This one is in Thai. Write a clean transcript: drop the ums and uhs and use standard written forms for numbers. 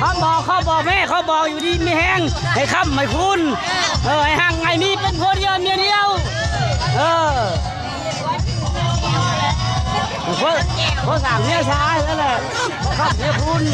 เขาบอกแม่เขาบอกอยู่ดีไม่แห้งให้ค้ำให้คุณให้ห่างไงมีเป็นคนเดียวเมียเดียวเพราะสั่งเนี่ยช้าแล้วแหละค้ำเนี่ยคุณ